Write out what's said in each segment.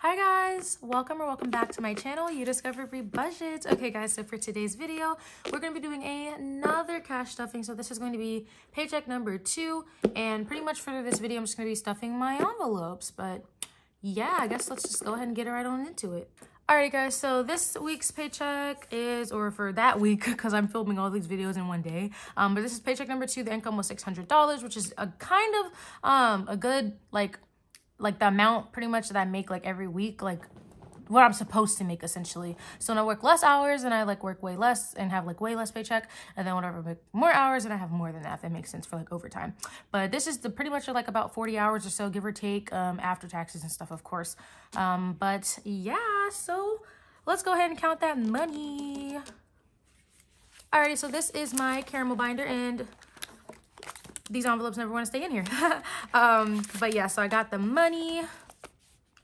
Hi guys, welcome back to my channel. You discovered Bri Budgets. Okay guys, so for today's video, we're going to be doing another cash stuffing. So this is going to be paycheck number 2, and pretty much for this video, I'm just going to be stuffing my envelopes. But yeah, I guess let's just go ahead and get right on into it. Alright guys, so this week's paycheck is, or for that week, because I'm filming all these videos in one day, but this is paycheck number 2. The income was $600, which is a kind of a good, like the amount pretty much that I make like every week, like what I'm supposed to make essentially. So when I work less hours and I like work way less and have like way less paycheck, and then whenever I make more hours and I have more than that, if that makes sense, for like overtime. But this is the pretty much like about 40 hours or so, give or take, after taxes and stuff, of course. But yeah, so let's go ahead and count that money. Alrighty, so this is my caramel binder, and these envelopes never want to stay in here. But yeah, so I got the money.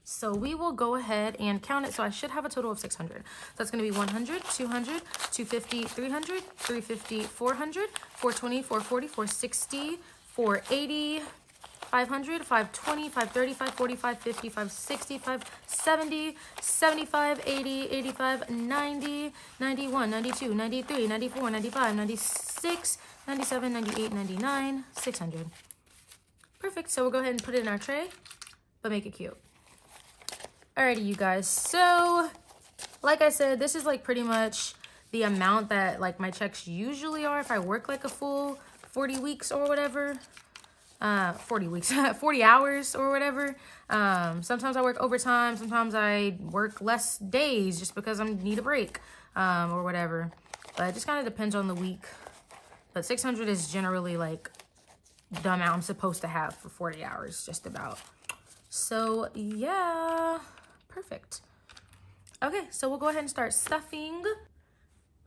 So we will go ahead and count it. So I should have a total of 600. So that's going to be 100, 200, 250, 300, 350, 400, 420, 440, 460, 480, 500, 520, 530, 540, 550, 560, 570, 75, 80, 85, 90, 91, 92, 93, 94, 95, 96, 97, 98, 99, 600. Perfect. So we'll go ahead and put it in our tray, but make it cute. Alrighty, you guys. So, like I said, this is like pretty much the amount that like my checks usually are if I work like a full 40 weeks or whatever. 40 weeks, 40 hours or whatever. Sometimes I work overtime. Sometimes I work less days just because I need a break, or whatever. But it just kind of depends on the week. But 600 is generally like the amount I'm supposed to have for 40 hours, just about. So yeah, perfect. Okay, so we'll go ahead and start stuffing.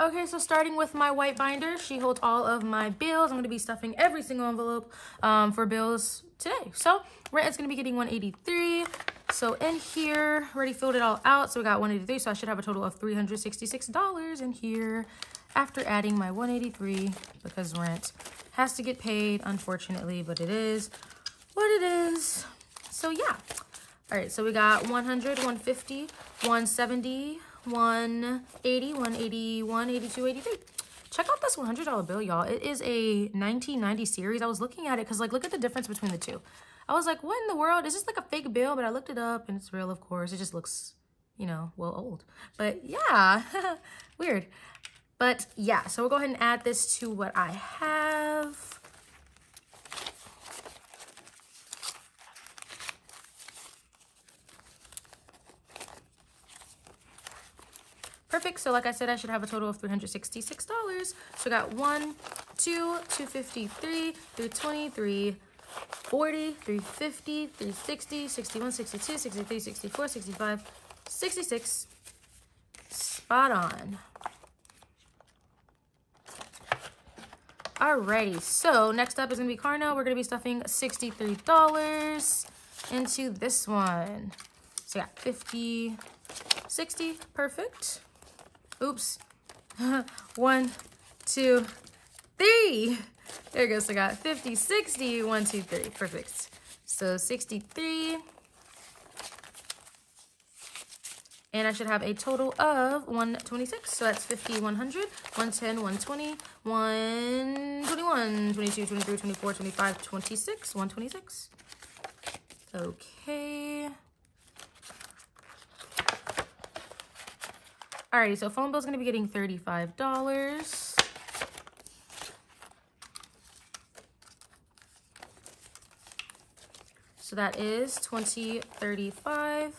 Okay, so starting with my white binder, she holds all of my bills. I'm going to be stuffing every single envelope for bills today. So rent is going to be getting $183. So in here, already filled it all out. So we got $183. So I should have a total of $366 in here after adding my $183, because rent has to get paid, unfortunately, but it is what it is. So yeah. All right, so we got 100, 150, 170, 180, 180, 182, 83. Check out this $100 bill, y'all. It is a 1990 series. I was looking at it because, like, look at the difference between the two. I was like, what in the world? Is this like a fake bill? But I looked it up, and it's real, of course. It just looks, you know, well, old. But yeah, weird. But yeah, so we'll go ahead and add this to what I have. Perfect. So like I said, I should have a total of $366. So we got 1, 2, 253, 320, 340, 350, 360, 61, 62, 63, 64, 65, 66. Spot on. Alrighty, so next up is gonna be car note. We're gonna be stuffing $63 into this one. So yeah, 50, 60, perfect. Oops. 1, 2, 3. There it goes. So I got 50, 60, 1, 2, 3. Perfect. So 63. And I should have a total of 126. So that's 50, 100, 110, 120, 121, 22, 23, 24, 25, 26, 126. Okay. Alrighty, so phone bill is going to be getting $35. So that is $20.35.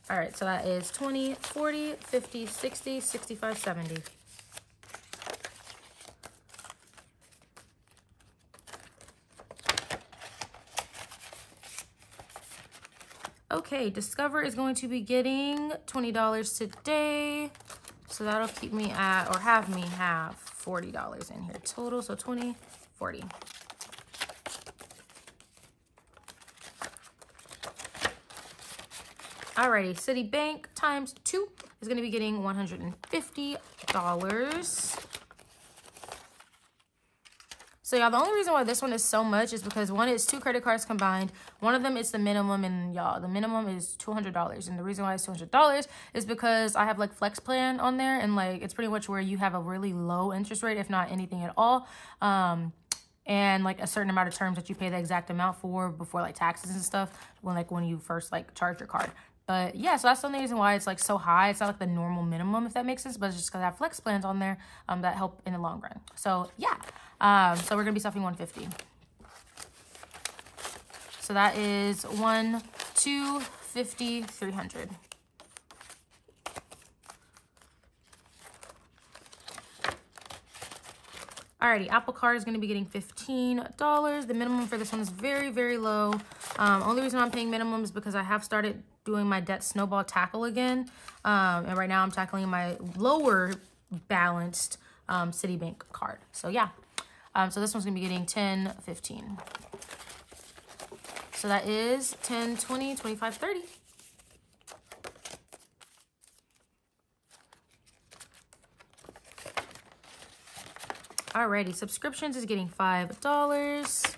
All right, so that is 20, 40, 50, 60, 65, 70. Okay, Discover is going to be getting $20 today. So that'll keep me at, or have me have $40 in here total. So 20, 40. Alrighty, Citibank times 2 is going to be getting $150. So y'all, the only reason why this one is so much is because one, it's 2 credit cards combined. One of them is the minimum, and y'all, the minimum is $200. And the reason why it's $200 is because I have like flex plan on there, and like it's pretty much where you have a really low interest rate, if not anything at all. And like a certain amount of terms that you pay the exact amount for before like taxes and stuff when you first like charge your card. But yeah, so that's the only reason why it's like so high. It's not like the normal minimum, if that makes sense, but it's just because I have flex plans on there that help in the long run. So yeah, so we're gonna be stuffing 150. So that is 1, 2, 50, 300. Alrighty, Apple Card is going to be getting $15. The minimum for this one is very, very low. Only reason I'm paying minimum is because I have started doing my debt snowball tackle again. And right now I'm tackling my lower balanced Citibank card. So yeah, so this one's going to be getting 10, 15. So that is 10, 20, 25, 30. Alrighty, subscriptions is getting $5.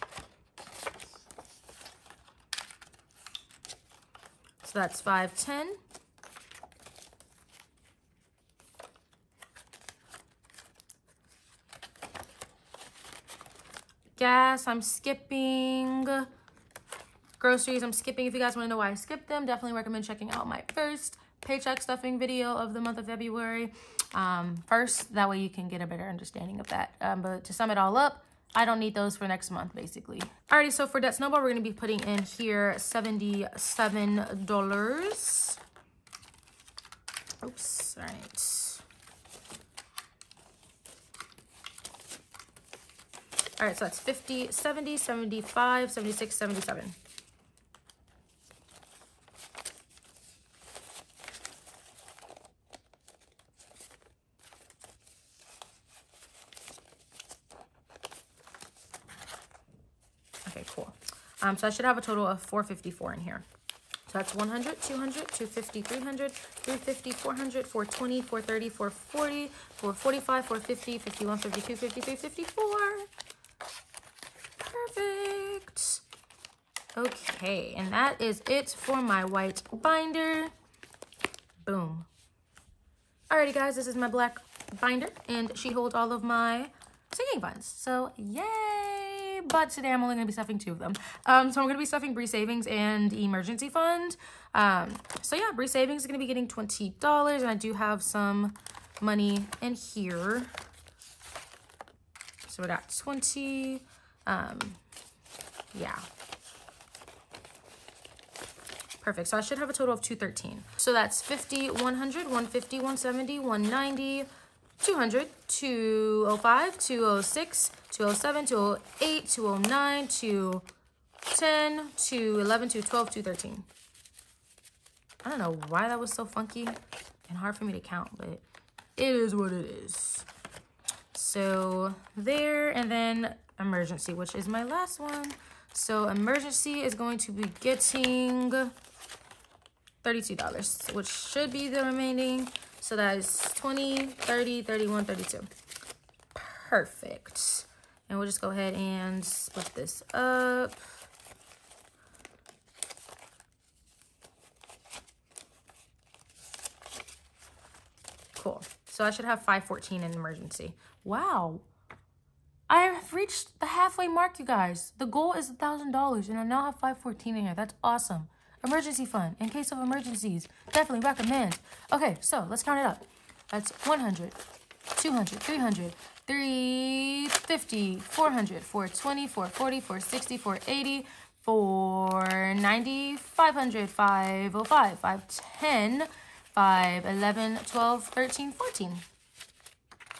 So that's 5, 10. Gas, I'm skipping. Groceries, I'm skipping. If you guys want to know why I skipped them, definitely recommend checking out my first paycheck stuffing video of the month of February. First, that way you can get a better understanding of that. But to sum it all up, I don't need those for next month, basically. Alrighty, so for debt snowball, we're going to be putting in here $77. Oops, all right. All right, so that's 50, 70, 75, 76, 77. Okay, cool. So I should have a total of 454 in here. So that's 100, 200, 250, 300, 350, 400, 420, 430, 440, 445, 450, 51, 52, 53, 54. Perfect. Okay, and that is it for my white binder. Boom. Alrighty, guys, this is my black binder, and she holds all of my sinking funds. So, yay! But today I'm only going to be stuffing 2 of them. So I'm going to be stuffing Bri Savings and Emergency Fund. So yeah, Bri Savings is going to be getting $20, and I do have some money in here. So we got 20. Yeah. Perfect. So I should have a total of 213. So that's 50, 100, 150, 170, 190, 200, 205, 206, 207, 208, 209, 210, 211, 212, 213. I don't know why that was so funky and hard for me to count, but it is what it is. So there, and then emergency, which is my last one. So emergency is going to be getting $32, which should be the remaining. So that is 20, 30, 31, 32. Perfect. And we'll just go ahead and split this up. Cool. So I should have 514 in emergency. Wow. I have reached the halfway mark, you guys. The goal is $1,000, and I now have 514 in here. That's awesome. Emergency fund, in case of emergencies. Definitely recommend. Okay, so let's count it up. That's 100, 200, 300, 350, 400, 420, 440, 460, 480, 490, 500, 505, 510, 511, 12, 13, 14.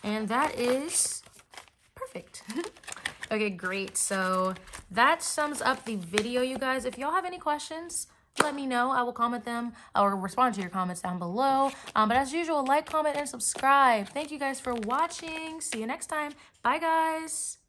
And that is perfect. Okay, great. So that sums up the video, you guys. If y'all have any questions, let me know. I will comment them or respond to your comments down below. But as usual, like, comment, and subscribe. Thank you guys for watching. See you next time. Bye, guys.